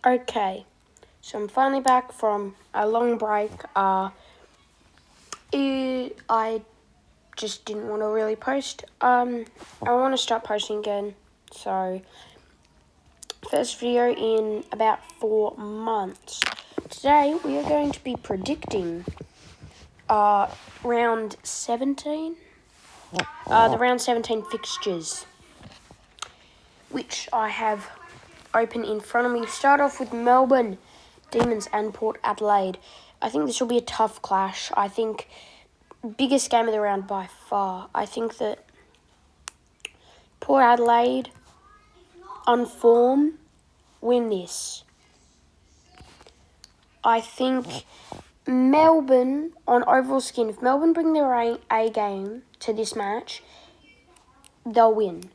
Okay, so I'm finally back from a long break. I just didn't want to really post. I want to start posting again. So, first video in about 4 months. Today we are going to be predicting round 17. The round 17 fixtures, which I have open in front of me. Start off with Melbourne Demons and Port Adelaide. I think this will be a tough clash. I think biggest game of the round by far. I think that Port Adelaide on form win this. I think Melbourne on overall skin, if Melbourne bring their A game to this match, they'll win.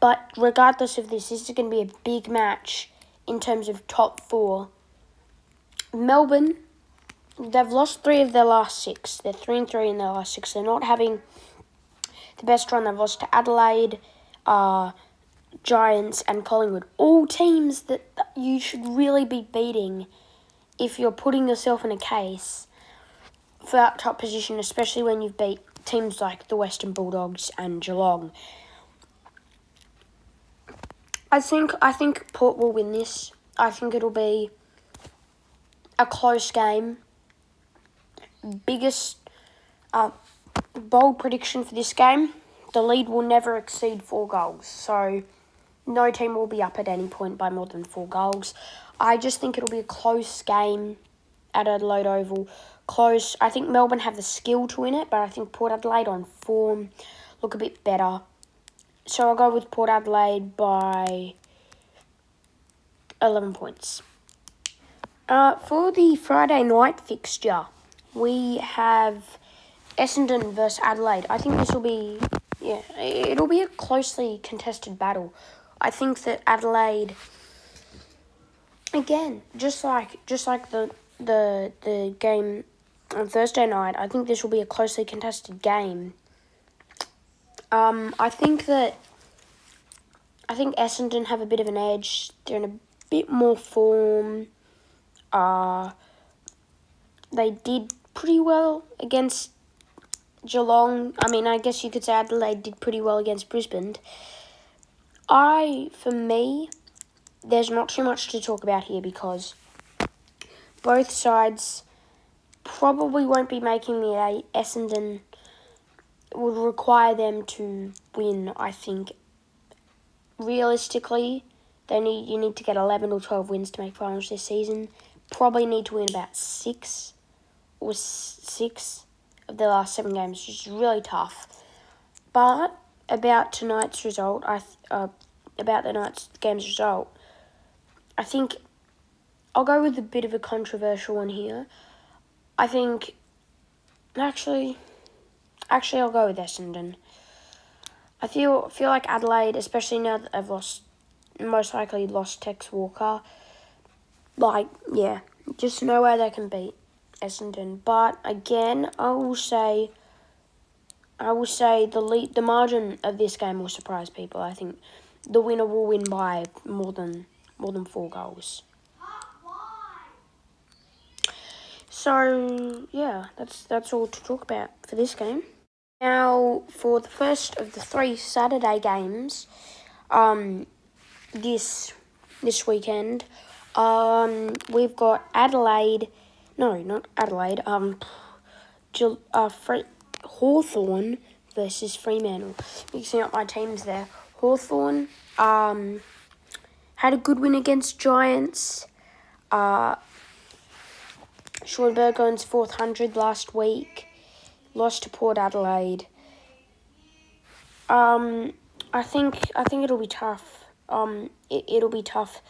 But regardless of this is going to be a big match in terms of top 4. Melbourne, they've lost 3 of their last 6. They're 3-3 in their last 6. They're not having the best run. They've lost to Adelaide, Giants and Collingwood. All teams that you should really be beating if you're putting yourself in a case for that top position, especially when you've beat teams like the Western Bulldogs and Geelong. I think Port will win this. I think it'll be a close game. Biggest bold prediction for this game, the lead will never exceed 4 goals. So no team will be up at any point by more than 4 goals. I just think it'll be a close game at Adelaide Oval. Close. I think Melbourne have the skill to win it, but I think Port Adelaide on form look a bit better. So I'll go with Port Adelaide by 11 points. For the Friday night fixture, we have Essendon versus Adelaide. I think this will be, it'll be a closely contested battle. I think that Adelaide, again, just like the game on Thursday night, I think this will be a closely contested game. I think Essendon have a bit of an edge. They're in a bit more form. They did pretty well against Geelong. I mean, I guess you could say Adelaide did pretty well against Brisbane. For me, there's not too much to talk about here because both sides probably won't be making the 8. Essendon would require them to win, I think. Realistically, you need to get 11 or 12 wins to make finals this season. Probably need to win about 6 of their last 7 games, which is really tough. But about tonight's result, about the night's game's result, I think I'll go with a bit of a controversial one here. I think, actually, I'll go with Essendon. I feel like Adelaide, especially now that they've most likely lost Tex Walker, just no way they can beat Essendon. But again, I will say the margin of this game will surprise people. I think the winner will win by more than 4 goals. So yeah, that's all to talk about for this game. Now for the first of the 3 Saturday games, this weekend, we've got Adelaide. No, not Adelaide. Hawthorn versus Fremantle. Mixing up my teams there. Hawthorn had a good win against Giants. Sean Burgoyne's 400 last week. Lost to Port Adelaide. I think it'll be tough. It'll be tough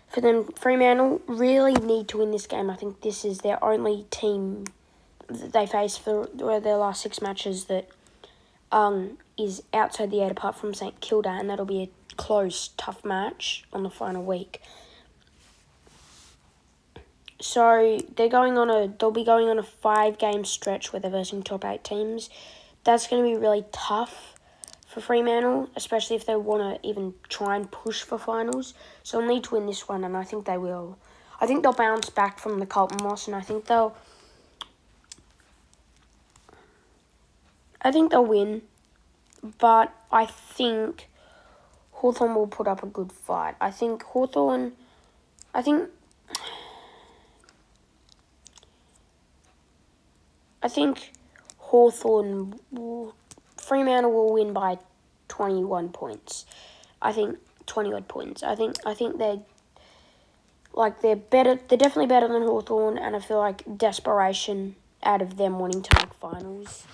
for them. Fremantle really need to win this game. I think this is their only team that they face for their last 6 matches that is outside the 8 apart from St Kilda, and that'll be a close, tough match on the final week. So they'll be going on a 5-game stretch where they're versing top 8 teams. That's going to be really tough for Fremantle, especially if they want to even try and push for finals. So they'll need to win this one, and I think they will. I think they'll bounce back from the Carlton loss, and I think they'll win. But I think Hawthorn will put up a good fight. I think Fremantle will win by 21 points. I think 20-odd points. I think they're better. They're definitely better than Hawthorn, and I feel like desperation out of them wanting to make finals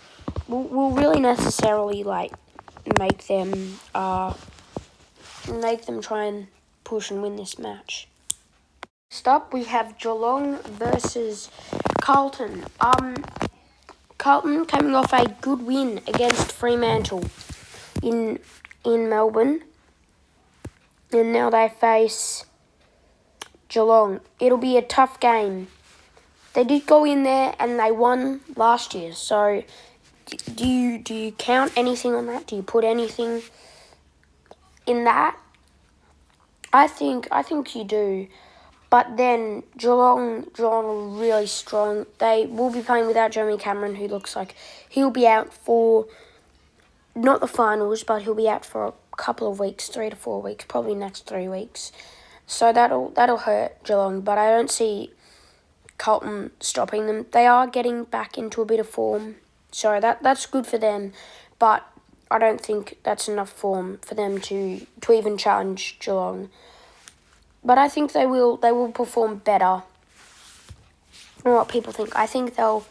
will really necessarily make them try and push and win this match. Next up, we have Geelong versus Carlton. Carlton coming off a good win against Fremantle in Melbourne, and now they face Geelong. It'll be a tough game. They did go in there and they won last year. So, do you count anything on that? Do you put anything in that? I think you do. But then Geelong are really strong. They will be playing without Jeremy Cameron, who looks like he'll be out for not the finals, but he'll be out for a couple of weeks, 3 to 4 weeks, probably next 3 weeks. So that'll hurt Geelong, but I don't see Carlton stopping them. They are getting back into a bit of form, so that's good for them, but I don't think that's enough form for them to even challenge Geelong. But I think they will perform better than what people think. I think they'll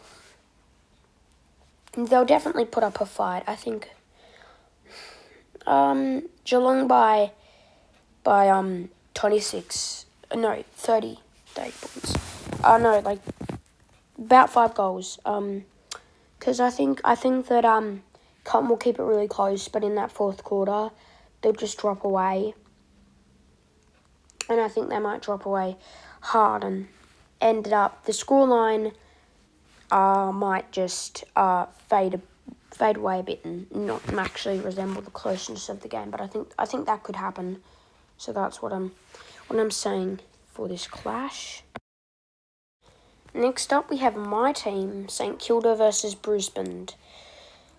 definitely put up a fight. I think Geelong by 30 points. About 5 goals. Because I think that Carlton will keep it really close, but in that fourth quarter, they'll just drop away. And I think they might drop away hard and end up the scoreline might just fade away a bit and not actually resemble the closeness of the game. But I think that could happen. So that's what I'm saying for this clash. Next up, we have my team, St Kilda versus Brisbane.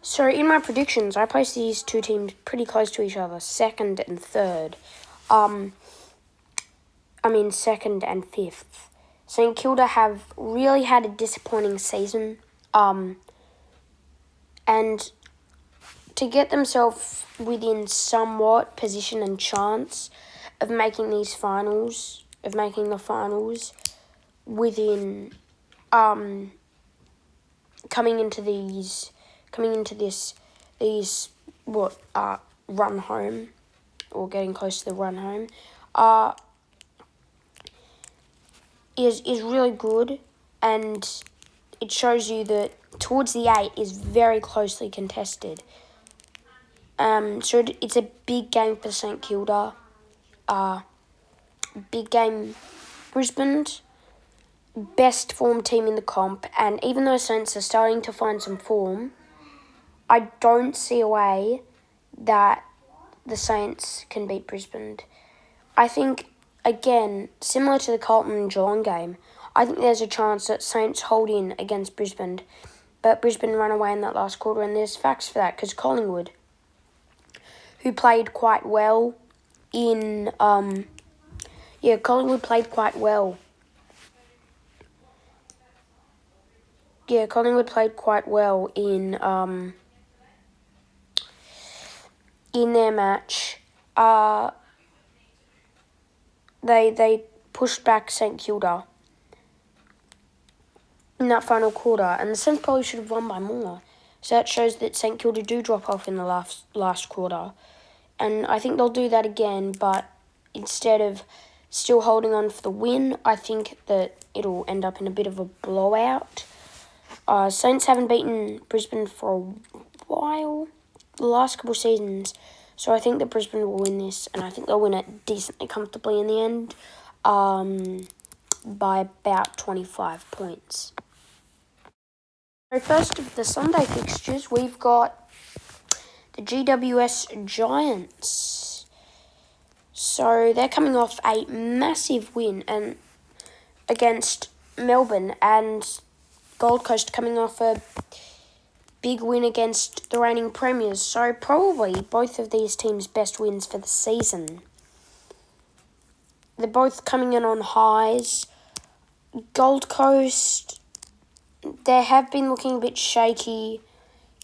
So in my predictions, I placed these two teams pretty close to each other, second and third. Second and fifth. St Kilda have really had a disappointing season. And to get themselves within somewhat position and chance of making the finals, within coming into this run home, or getting close to the run home, is really good, and it shows you that towards the 8 is very closely contested. So it's a big game for St Kilda. Big game. Brisbane, best form team in the comp, and even though Saints are starting to find some form, I don't see a way that the Saints can beat Brisbane. I think, again, similar to the Carlton and Geelong game, I think there's a chance that Saints hold in against Brisbane, but Brisbane run away in that last quarter, and there's facts for that, because Collingwood, who played quite well in... Collingwood played quite well. Collingwood played quite well in their match. They pushed back St Kilda in that final quarter, and the Saints probably should have won by more. So that shows that St Kilda do drop off in the last quarter, and I think they'll do that again. But instead of still holding on for the win, I think that it'll end up in a bit of a blowout. Saints haven't beaten Brisbane for a while, the last couple of seasons, so I think that Brisbane will win this, and I think they'll win it decently comfortably in the end, by about 25 points. So first of the Sunday fixtures, we've got the GWS Giants. So they're coming off a massive win and against Melbourne, and Gold Coast coming off a big win against the reigning premiers. So probably both of these teams' best wins for the season. They're both coming in on highs. Gold Coast, they have been looking a bit shaky.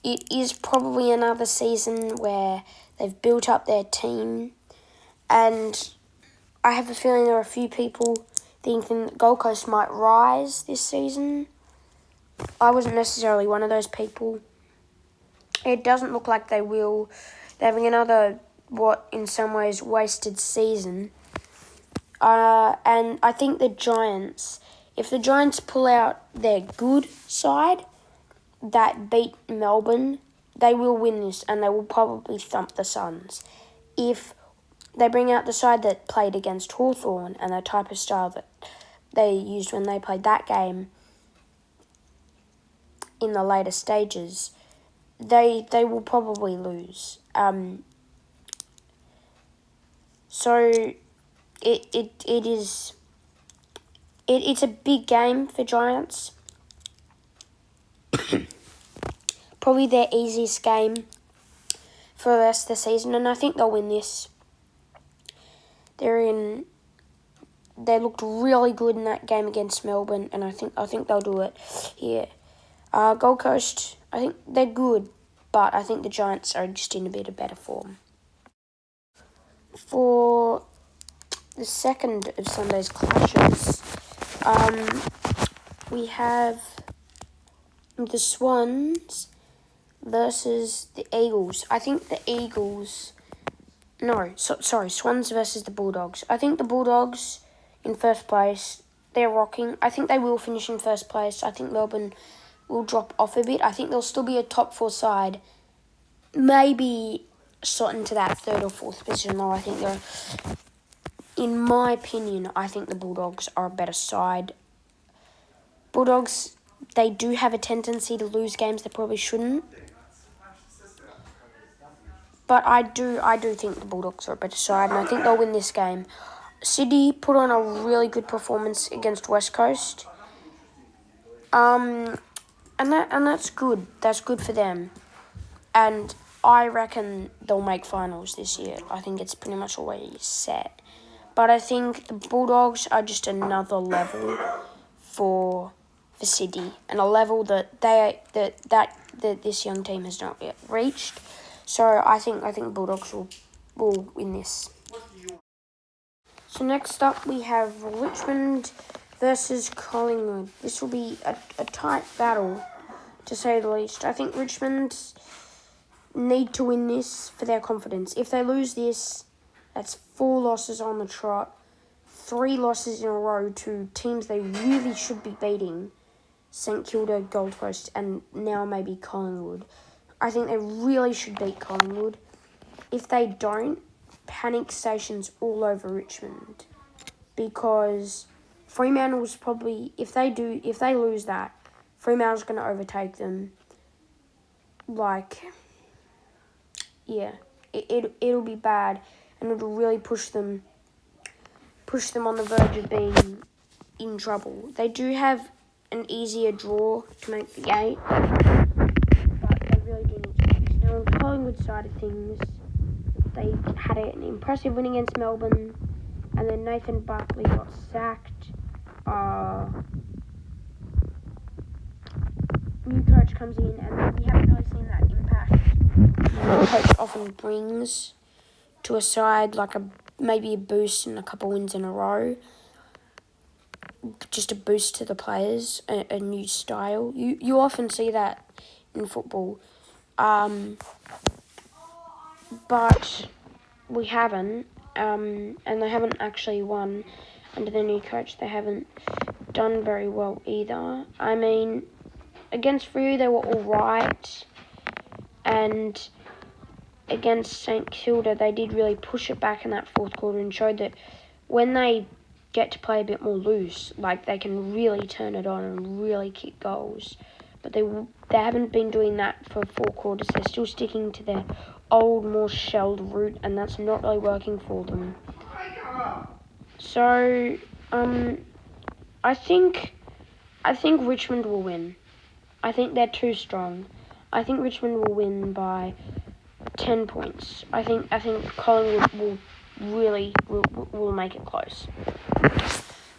It is probably another season where they've built up their team, and I have a feeling there are a few people thinking that Gold Coast might rise this season. I wasn't necessarily one of those people. It doesn't look like they will. They're having another, what in some ways, wasted season. And I think the Giants, if the Giants pull out their good side that beat Melbourne, they will win this and they will probably thump the Suns. If they bring out the side that played against Hawthorn and the type of style that they used when they played that game in the later stages, they will probably lose. So it's a big game for Giants. Probably their easiest game for the rest of the season, and I think they'll win this. They looked really good in that game against Melbourne, and I think they'll do it here. Gold Coast, I think they're good, but I think the Giants are just in a bit of better form. For the second of Sunday's clashes, we have the Swans versus the Eagles. I think the Eagles... Swans versus the Bulldogs. I think the Bulldogs in first place, they're rocking. I think they will finish in first place. I think Melbourne will drop off a bit. I think they'll still be a top 4 side. Maybe slot into that 3rd or 4th position, though. I think they're... In my opinion, I think the Bulldogs are a better side. Bulldogs, they do have a tendency to lose games they probably shouldn't. But I do think the Bulldogs are a better side, and I think they'll win this game. Sydney put on a really good performance against West Coast. And that's good. That's good for them. And I reckon they'll make finals this year. I think it's pretty much already set. But I think the Bulldogs are just another level for Sydney, and a level that this young team has not yet reached. So I think Bulldogs will win this. So next up we have Richmond versus Collingwood. This will be a tight battle, to say the least. I think Richmond need to win this for their confidence. If they lose this, that's 4 losses on the trot, 3 losses in a row to teams they really should be beating. St Kilda, Gold Coast, and now maybe Collingwood. I think they really should beat Collingwood. If they don't, panic stations all over Richmond. Because Fremantle's probably, if they lose that, Fremantle's going to overtake them. It'll be bad, and it'll really push them on the verge of being in trouble. They do have an easier draw to make the 8, but they really do need to fix. Now, on the Collingwood side of things, they had an impressive win against Melbourne, and then Nathan Buckley got sacked. New coach comes in, and we haven't really seen that impact new coach often brings to a side, like maybe a boost and a couple wins in a row. Just a boost to the players, a new style. You often see that in football. But we haven't, and they haven't actually won under the new coach. They haven't done very well either. I mean, against Freo they were all right, and against St Kilda they did really push it back in that 4th quarter and showed that when they get to play a bit more loose, like they can really turn it on and really kick goals. But they haven't been doing that for 4 quarters. They're still sticking to their old, more shelled route, and that's not really working for them. So, I think Richmond will win. I think they're too strong. I think Richmond will win by 10 points. I think Collingwood will really will make it close.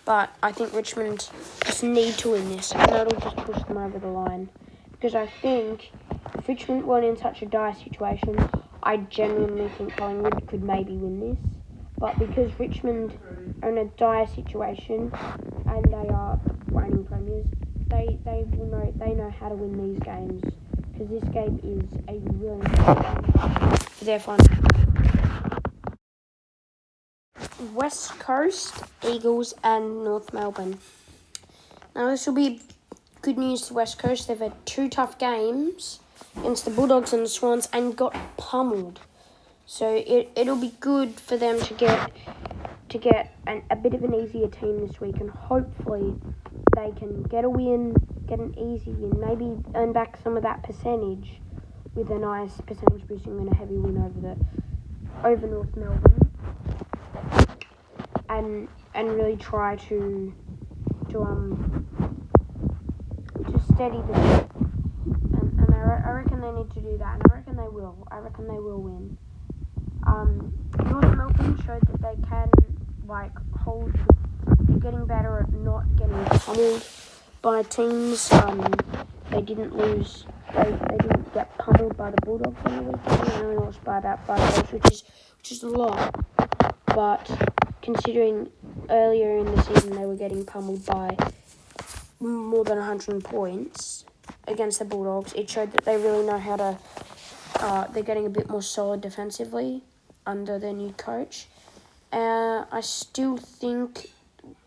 But I think Richmond just need to win this, and that'll just push them over the line. Because I think if Richmond weren't in such a dire situation, I genuinely think Collingwood could maybe win this. But because Richmond are in a dire situation and they are reigning premiers, they know how to win these games. Because this game is a really important game for their final. West Coast, Eagles and North Melbourne. Now this will be good news to West Coast. They've had 2 tough games against the Bulldogs and the Swans and got pummeled. So it'll be good for them to get a bit of an easier team this week, and hopefully they can get a win, get an easy win, maybe earn back some of that percentage with a nice percentage boosting and a heavy win over North Melbourne, and really try to steady the ship. And I reckon they need to do that, and I reckon they will. I reckon they will win. North Melbourne showed that they can hold. They're getting better at not getting pummeled by teams. They didn't lose. They didn't get pummeled by the Bulldogs on the weekend. They only lost by about 5 goals, which is a lot. But considering earlier in the season they were getting pummeled by more than 100 points against the Bulldogs, it showed that they really know how to. They're getting a bit more solid defensively under their new coach. I still think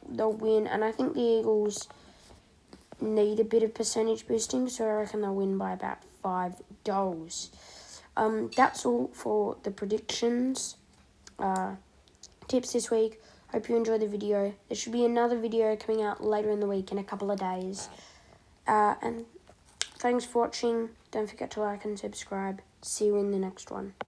they'll win, and I think the Eagles need a bit of percentage boosting, so I reckon they'll win by about 5 goals. That's all for the predictions. Tips this week. Hope you enjoyed the video. There should be another video coming out later in the week in a couple of days. And thanks for watching. Don't forget to like and subscribe. See you in the next one.